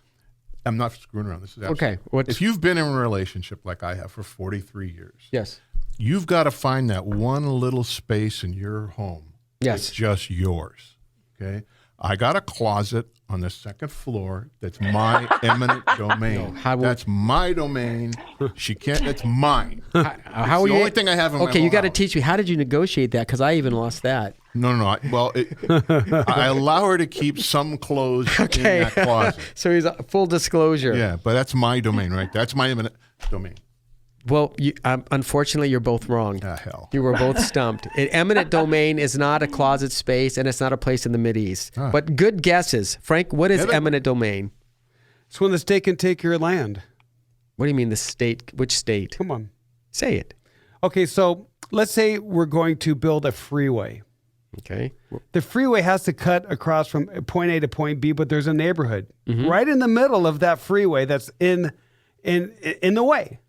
I'm not screwing around. This is Okay, absolute- If you've been in a relationship like I have for 43 years, Yes. you've got to find that one little space in your home. Yes. That's just yours. Okay. I got a closet on the second floor that's my eminent domain. That's my domain. She can't. That's mine. How It's are the you? only thing I have in my Okay, you whole got to house. teach me. How did you negotiate that? Because I even lost that. No. I allow her to keep some clothes in Okay. that closet. So he's full disclosure. Yeah, but that's my domain, right? That's my eminent domain. Well, unfortunately, you're both wrong. Ah, hell. You were both stumped. An eminent domain is not a closet space, and it's not a place in the Mideast. Ah. But good guesses, Frank. What is Kevin? eminent domain? It's when the state can take your land. What do you mean the state? Which state? Come on. Say it. Okay, so let's say we're going to build a freeway. Okay. The freeway has to cut across from point A to point B, but there's a neighborhood right in the middle of that freeway that's in the way.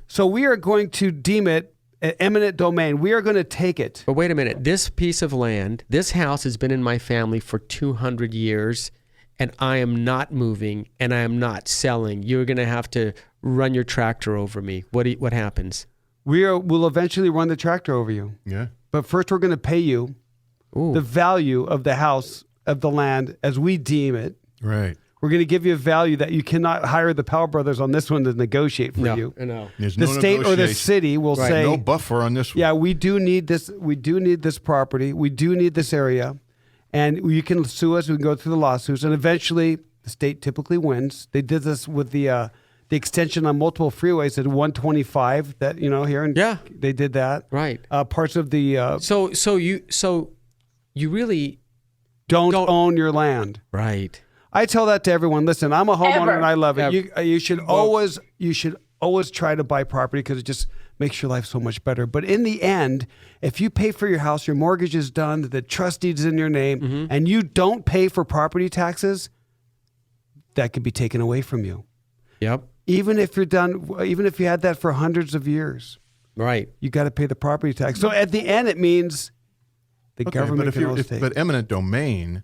So we are going to deem it an eminent domain. We are going to take it. But wait a minute. This piece of land, this house has been in my family for 200 years, and I am not moving, and I am not selling. You're going to have to run your tractor over me. What happens? We'll eventually run the tractor over you. Yeah. But first, we're going to pay you the value of the house, of the land, as we deem it. Right. We're going to give you a value that you cannot hire the Powell brothers on this one to negotiate for you. No. There's The no state or the negotiation. city will say, No buffer on this one. yeah, we do need this. We do need this property. We do need this area. And you can sue us. We can go through the lawsuits. And eventually, the state typically wins. They did this with the extension on multiple freeways at 125 that, here. And Yeah. they did that. Right. Parts of the So you really don't don't- own your land. right. I tell that to everyone. Listen, I'm a homeowner Ever. and I love it. Ever. You should always try to buy property because it just makes your life so much better. But in the end, if you pay for your house, your mortgage is done, the trust deed's in your name, and you don't pay for property taxes, that could be taken away from you. Yep. Even if you had that for hundreds of years, Right. you got to pay the property tax. So at the end, it means the Okay, government but if can you're, always take. but eminent domain,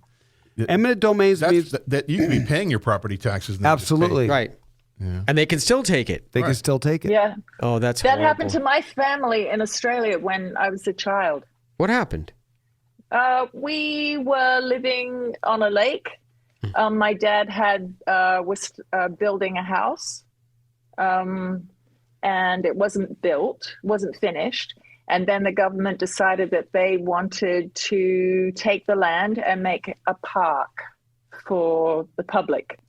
Eminent domains means that you can be paying your property taxes. And absolutely Right. And they can still take it. they can still take it. Yeah. Oh, that's That horrible. happened to my family in Australia when I was a child. What happened? We were living on a lake. My dad was building a house, and it wasn't finished. And then the government decided that they wanted to take the land and make a park for the public.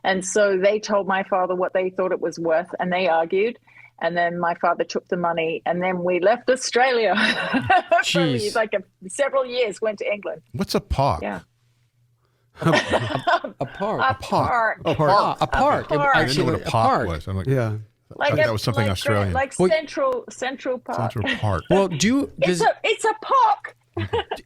And so they told my father what they thought it was worth, and they argued. And then my father took the money, and then we left Australia for several years, went to England. What's a park? Yeah. A park. A park. A park. I didn't know what a park was. I'm like, Yeah. I thought that was something Australian. Like Central Park. Central Park. Well, It's a park.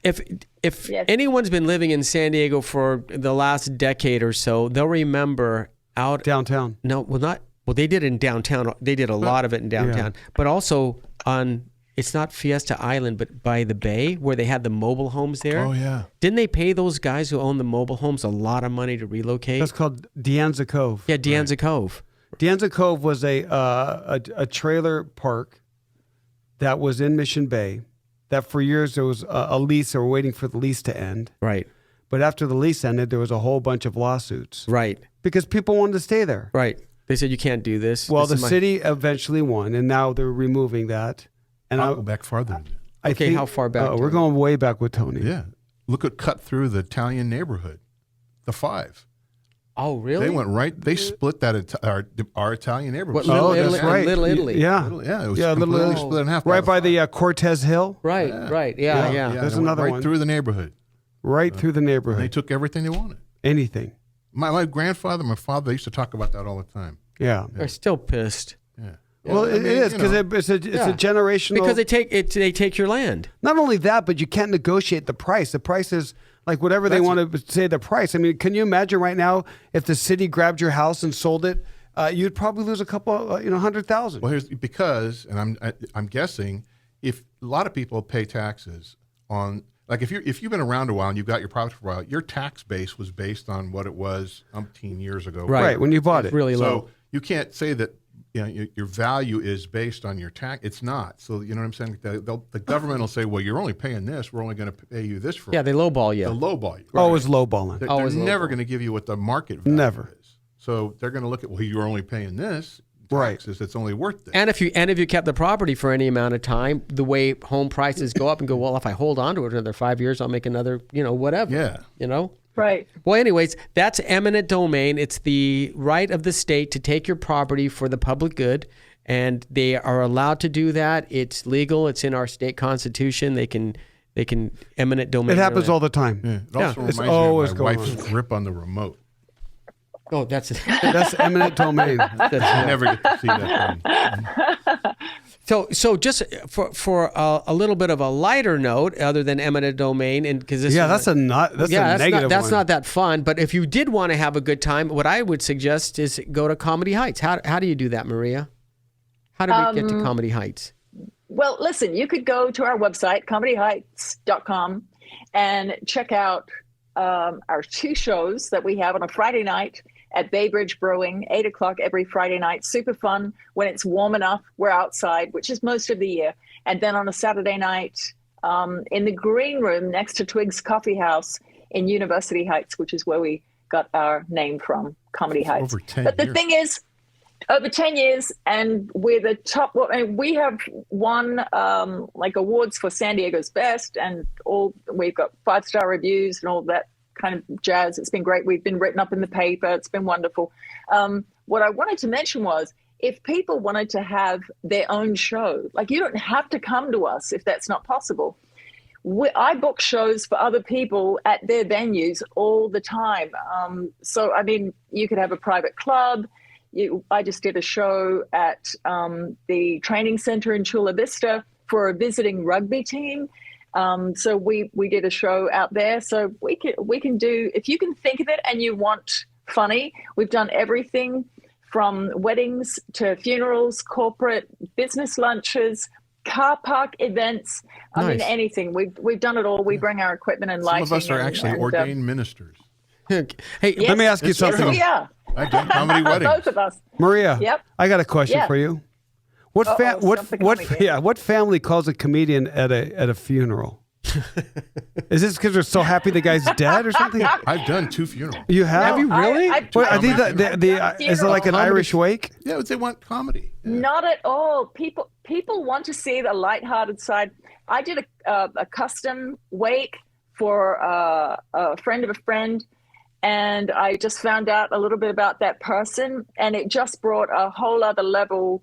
if Yes. anyone's been living in San Diego for the last decade or so, they'll remember out Downtown. No, well, they did in downtown. They did a lot of it in downtown, but also on. It's not Fiesta Island, but by the bay where they had the mobile homes there. Oh yeah. Didn't they pay those guys who own the mobile homes a lot of money to relocate? That's called Deanza Cove. Yeah, Deanza Cove. Deanza Cove was a trailer park that was in Mission Bay. That for years there was a lease. They were waiting for the lease to end. Right. But after the lease ended, there was a whole bunch of lawsuits. Right. Because people wanted to stay there. Right. They said you can't do this. Well, This the is city eventually won, and now they're removing that. And I'll go back farther. Okay, how far back, We're Tony? going way back with Tony. Yeah. Look at cut through the Italian neighborhood, the Five. Oh, really? They went right. They split that our Italian neighborhood. What, Little Oh, Italy? that's right. Little Italy. Yeah. Yeah, it was Yeah, completely Little split in half. Right by the Cortez Hill. Right. Right. Yeah. Yeah. Yeah. There's they went another right one. through the neighborhood. Right through the And they neighborhood. took everything they wanted. Anything. My grandfather, my father, they used to talk about that all the time. Yeah. They're still pissed Yeah. Well, I it mean, is you because know. it's a generational. because they take it. They take your land. Not only that, but you can't negotiate the price. The price is like whatever they want to say the price. I mean, can you imagine right now if the city grabbed your house and sold it? You'd probably lose a couple, 100,000. Well, here's because, and I'm guessing, if a lot of people pay taxes on, like if you've been around a while and you've got your property for a while, your tax base was based on what it was umpteen years ago. Right, when you bought it. Really So low. you can't say that your value is based on your tax. It's not. So you know what I'm saying? The government will say, well, you're only paying this. We're only going to pay you this for Yeah, they lowball you. the lowball you. Always lowballing. They're Always never lowball. going to give you what the market value Never. is. So they're going to look at, well, you're only paying this. Right. Taxes, it's only worth this. And if you kept the property for any amount of time, the way home prices go up and go, well, if I hold on to it another 5 years, I'll make another, whatever. Yeah. Right. Well, anyways, that's eminent domain. It's the right of the state to take your property for the public good, and they are allowed to do that. It's legal. It's in our state constitution. They can eminent domain. It happens your all the time. Yeah. It also it's reminds always me of my going wife's grip on the remote. Oh, that's That's eminent domain. You never get to see that thing. so. Just for a little bit of a lighter note, other than eminent domain, and because Yeah, that's a negative that's one. not that fun. But if you did want to have a good time, what I would suggest is go to Comedy Heights. How do you do that, Maria? How do we get to Comedy Heights? Well, listen, you could go to our website, comedyheights.com, and check out our 2 shows that we have on a Friday night at Bay Bridge Brewing, 8 o'clock every Friday night. Super fun. When it's warm enough, we're outside, which is most of the year. And then on a Saturday night in the green room next to Twig's Coffee House in University Heights, which is where we got our name from, Comedy Heights. Over 10 But the years. thing is, over 10 years, and we're the top. And we have won like awards for San Diego's best, and we've got 5-star reviews and all that kind of jazz. It's been great. We've been written up in the paper. It's been wonderful. What I wanted to mention was, if people wanted to have their own show, like, you don't have to come to us if that's not possible. I book shows for other people at their venues all the time. So, I mean, you could have a private club. I just did a show at the training center in Chula Vista for a visiting rugby team. So we did a show out there. So we can do, if you can think of it and you want funny, we've done everything from weddings to funerals, corporate, business lunches, car park events. I mean, Nice. anything. We've done it all. We bring our equipment and Some lighting. of us are actually ordained ministers. Hey, Yes, Let me ask you yes, something. we are. I do comedy weddings. Both of us. Maria, Yep. I got a question Yeah. for you. What what family calls a comedian at a funeral? Is this because they're so happy the guy's dead or something? I've done 2 funerals. You have? you really? Well, I think Comedy that is it like an Irish wake? Yeah, they want comedy. Yeah. Not at all. People want to see the lighthearted side. I did a custom wake for a friend of a friend, and I just found out a little bit about that person, and it just brought a whole other level.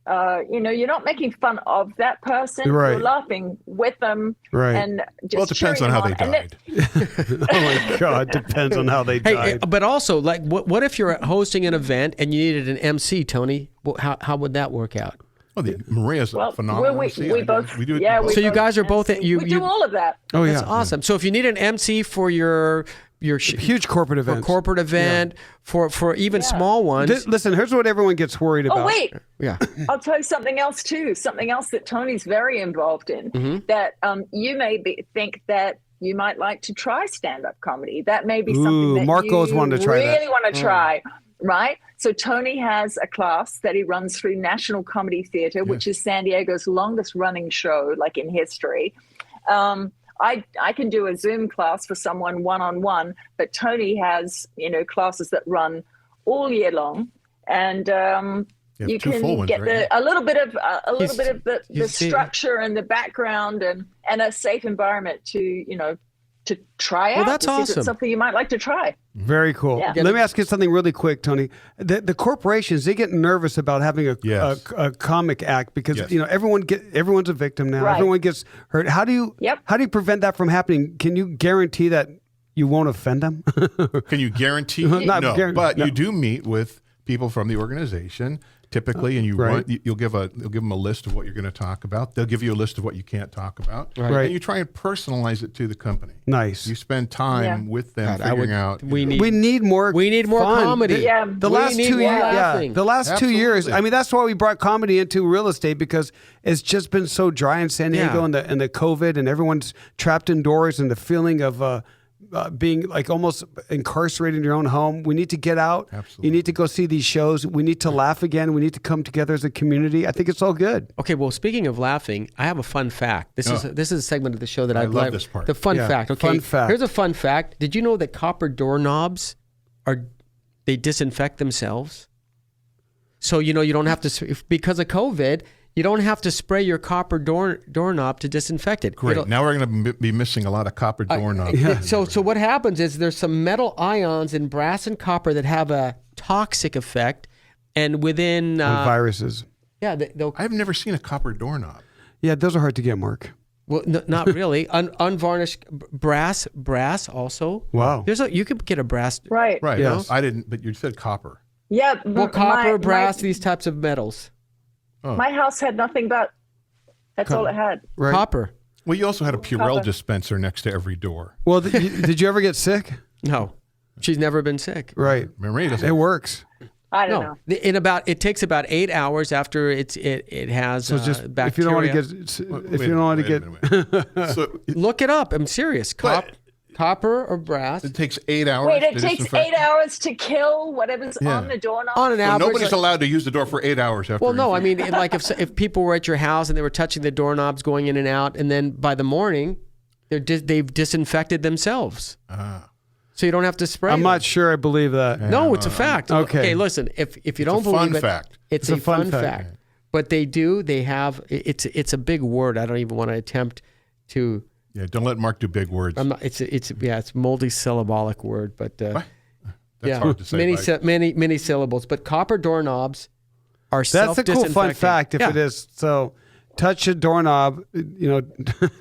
You're not making fun of that person. Right. You're laughing with them. Right. And just Well, it depends on how they died. Oh my God, depends on how they Hey, died. but also, like, what if you're hosting an event and you needed an MC, Tony? How would that work out? Well, Maria's a phenomenal MC. we both. We do it. Yeah, both. So you guys are both we do all of that. Oh That's yeah, awesome. So if you need an MC for your huge corporate for events. corporate event, for even small ones. Listen, here's what everyone gets worried about. Oh wait, Yeah. I'll tell you something else too. Something else that Tony's very involved in. That you may think that you might like to try stand-up comedy. That may be something that Marco's you wanted to try that. really want to try, right? So Tony has a class that he runs through National Comedy Theater, which is San Diego's longest-running show, like in history. I can do a Zoom class for someone one-on-one, but Tony has classes that run all year long, and you two full can ones, get right? a little bit of the see- structure and the background and a safe environment to try out. Well, that's to see if awesome. it's something you might like to try. Very cool. Yeah. Let me ask you something really quick, Tony. The corporations, they get nervous about having a comic act because everyone's a victim now. Right. Everyone gets hurt. How do you prevent that from happening? Can you guarantee that you won't offend them? Can you guarantee? Not No, guarantee- but no. you do meet with people from the organization typically, and you'll give them a list of what you're going to talk about. They'll give you a list of what you can't talk about, Right. and you try and personalize it to the company. Nice. You spend time with them figuring out. We need more fun. comedy. Yeah. The We last need 2 more years, laughing. the last 2 years. Absolutely. I mean, that's why we brought comedy into real estate because it's just been so dry in San Diego Yeah. and the COVID and everyone's trapped indoors and the feeling of being like almost incarcerated in your own home. We need to get out. Absolutely. You need to go see these shows. We need to laugh again. We need to come together as a community. I think it's all good. Okay, well, speaking of laughing, I have a fun fact. This is a segment of the show that I love this part. The fun Yeah, fact. Okay, fun fact. here's a fun fact. Did you know that copper doorknobs they disinfect themselves? So you don't have to because of COVID. You don't have to spray your copper doorknob to disinfect it. Great. Now we're going to be missing a lot of copper doorknobs. So what happens is there's some metal ions in brass and copper that have a toxic effect, and within Viruses. they'll I've never seen a copper doorknob. Yeah, those are hard to get, Mark. well not really unvarnished brass also. Wow. You could get a brass Right. Right. Yes. I didn't, but you said copper. Yeah. well copper brass My, these types of metals my house had nothing but that's all it had. Right. copper. Well, you also had a Purell dispenser next to every door. Well, did you ever get sick? No, she's never been sick. Right. Maria doesn't. It works. I don't know. It takes about 8 hours after it has So just bacteria. if you don't want to get So Look it up. I'm serious. Copper or brass it takes 8 hours. Wait, it to takes disinfect. 8 hours to kill whatever's on the doorknob? on an So average. nobody's allowed to use the door for 8 hours after. Well, no, I mean, like if people were at your house and they were touching the doorknobs going in and out, and then by the morning, they've disinfected themselves. So you don't have to spray. I'm them. not sure I believe that. No, it's a fact. Okay. Listen, if you don't a fun believe it, fact. it's It's a fun fact. But they do. They have. It's a big word. I don't even want to attempt to. Yeah, don't let Mark do big words. I'm not. It's multi-syllabolic word, but What? That's hard to say. many syllables. But copper doorknobs are That's a cool fun self-disinfecting. fact if Yeah. it is. So touch a doorknob,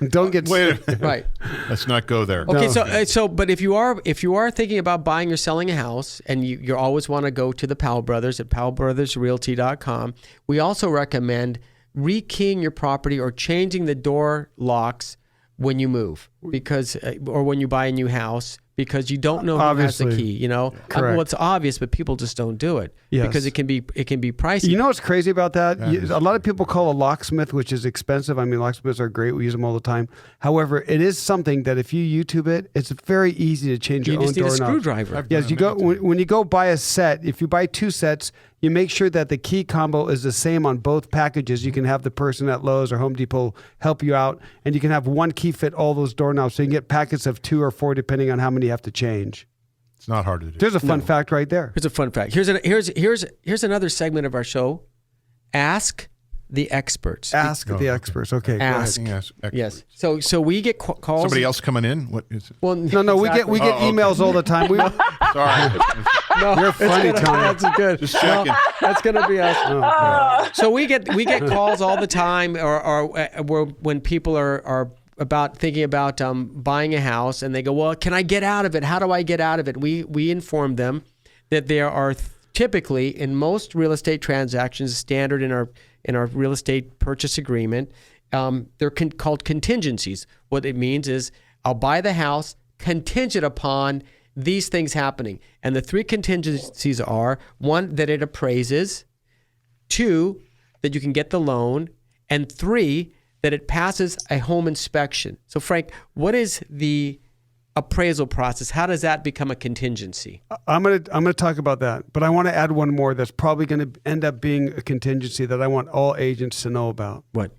don't get Wait a sick. minute. Right. Let's not go there. Okay, but if you are thinking about buying or selling a house, and you always want to go to the Powell Brothers at powellbrothersrealty.com, we also recommend rekeying your property or changing the door locks when you move or when you buy a new house, because you don't know who has the Obviously. key. Correct. Well, it's obvious, but people just don't do it Yes. because it can be pricey. You know what's crazy about that? A lot of people call a locksmith, which is expensive. I mean, locksmiths are great. We use them all the time. However, it is something that if you YouTube it, it's very easy to change You your own just need a doorknob. screwdriver. Yes, you go when you go buy a set. If you buy 2 sets, you make sure that the key combo is the same on both packages. You can have the person at Lowe's or Home Depot help you out, and you can have one key fit all those doorknobs. So you can get packets of 2 or 4 depending on how many you have to change. It's not hard to do. There's a fun fact right there. Here's a fun fact. Here's another segment of our show. Ask the experts. Ask the experts. Okay, Ask. go ahead. Yes. Yes. So we get calls. Somebody else coming in? What is it? Well, No, we get emails all the time. Sorry. no, You're funny, Tony. That's good. Just checking. No, that's going to be us. So we get calls all the time, or when people are thinking about buying a house, and they go, "Well, can I get out of it? How do I get out of it?" We inform them that there are typically, in most real estate transactions, standard in our real estate purchase agreement, they're called contingencies. What it means is, I'll buy the house contingent upon these things happening. And the three contingencies are: one, that it appraises; two, that you can get the loan; and three, that it passes a home inspection. So, Frank, what is the appraisal process? How does that become a contingency? I'm gonna talk about that, but I want to add one more that's probably going to end up being a contingency that I want all agents to know about. What?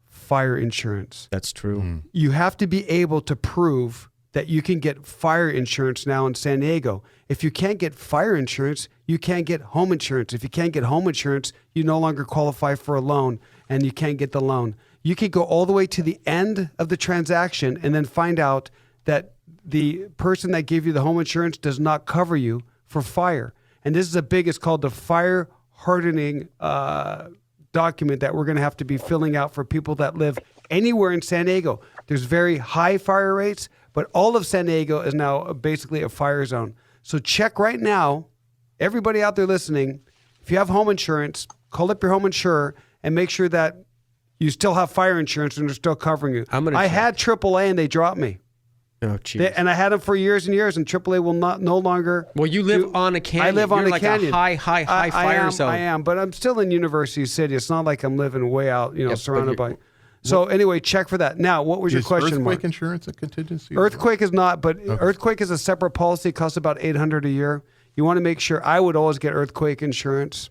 Fire insurance. That's true. You have to be able to prove that you can get fire insurance now in San Diego. If you can't get fire insurance, you can't get home insurance. If you can't get home insurance, you no longer qualify for a loan, and you can't get the loan. You could go all the way to the end of the transaction and then find out that the person that gave you the home insurance does not cover you for fire. And this is it's called the fire hardening document that we're going to have to be filling out for people that live anywhere in San Diego. There's very high fire rates, but all of San Diego is now basically a fire zone. So check right now, everybody out there listening, if you have home insurance, call up your home insurer and make sure that you still have fire insurance and they're still covering you. I had AAA and they dropped me. Oh, geez. And I had them for years and years, and AAA will no longer. Well, you live on a canyon. I live on You're a canyon. Like a high fire zone. I am, but I'm still in University City. It's not like I'm living way out, surrounded by. So anyway, check for that. Now, what was your question, earthquake Mark? insurance a contingency? Earthquake is not, but earthquake is a separate policy. It costs about $800 a year. You want to make sure. I would always get earthquake insurance.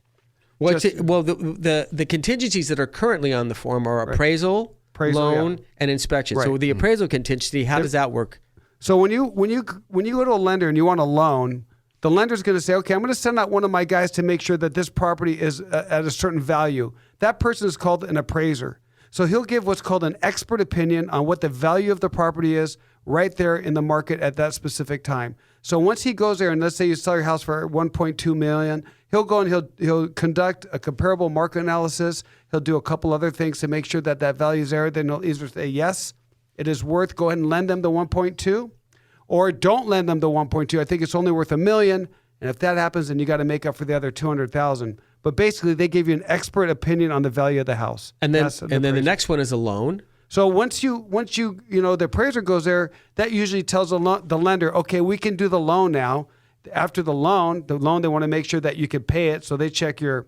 Well, the contingencies that are currently on the form are appraisal, loan, and inspection. Right. So the appraisal contingency, how does that work? So when you go to a lender and you want a loan, the lender's going to say, okay, I'm going to send out one of my guys to make sure that this property is at a certain value. That person is called an appraiser. So he'll give what's called an expert opinion on what the value of the property is right there in the market at that specific time. So once he goes there, and let's say you sell your house for $1.2 million, he'll go and he'll conduct a comparable market analysis. He'll do a couple other things to make sure that value is there. Then he'll either say, yes, it is worth, go ahead and lend them the 1.2, or don't lend them the 1.2. I think it's only worth $1 million. And if that happens, then you got to make up for the other $200,000. But basically, they give you an expert opinion on the value of the house. And then the next one is a loan. So once the appraiser goes there, that usually tells the lender, okay, we can do the loan now. After the loan, they want to make sure that you can pay it. So they check your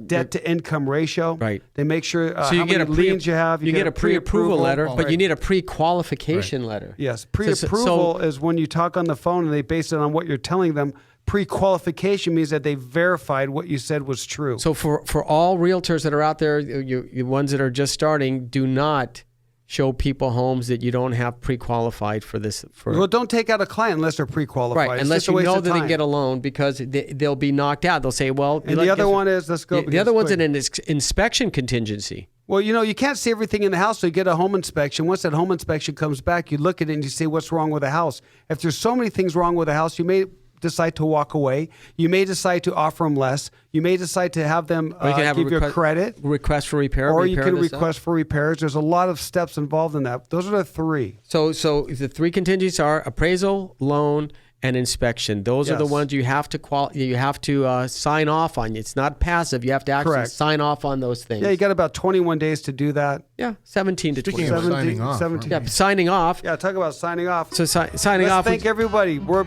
debt to income ratio. Right. They make sure So you how get many a liens you have. You get a pre-approval letter, but Right. you need a pre-qualification letter. Yes. Pre-approval is when you talk on the phone and they base it on what you're telling them. Pre-qualification means that they verified what you said was true. So for all realtors that are out there, you ones that are just starting, do not show people homes that you don't have pre-qualified for this. Well, don't take out a client unless they're pre-qualified. Right, It's unless just a you waste know of that they time. get a loan, because they'll be knocked out. They'll say, well... And the other one is, let's go. The other one's an inspection contingency. Well, you can't see everything in the house, so you get a home inspection. Once that home inspection comes back, you look at it and you say, what's wrong with the house? If there's so many things wrong with the house, you may decide to walk away. You may decide to offer them less. You may decide to have them give you a credit. Request for repair. Or you can request for repairs. There's a lot of steps involved in that. Those are the three. So the three contingencies are appraisal, loan, and inspection. Those are the ones you have to sign off on. It's not passive. You have to actually sign off on those things. Yeah, you got about 21 days to do that. Yeah, 17 to 20. Speaking of signing off. 17. Yeah, signing off. Yeah, talk about signing off. So signing Let's off. thank everybody. We're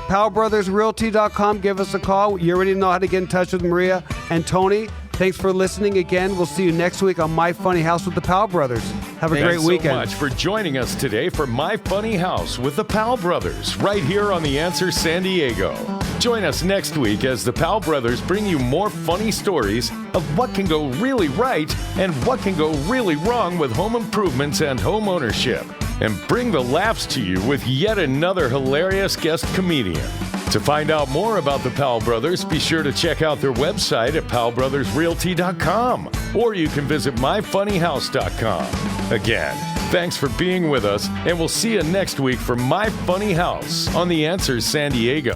PowellBrothersRealty.com. Give us a call. You already know how to get in touch with Maria and Tony. Thanks for listening again. We'll see you next week on My Funny House with the Powell Brothers. Have a great weekend. Thanks so much for joining us today for My Funny House with the Powell Brothers, right here on The Answer San Diego. Join us next week as the Powell Brothers bring you more funny stories of what can go really right and what can go really wrong with home improvements and home ownership, and bring the laughs to you with yet another hilarious guest comedian. To find out more about the Powell Brothers, be sure to check out their website at powellbrothersrealty.com, or you can visit myfunnyhouse.com. Again, thanks for being with us, and we'll see you next week for My Funny House on The Answer San Diego.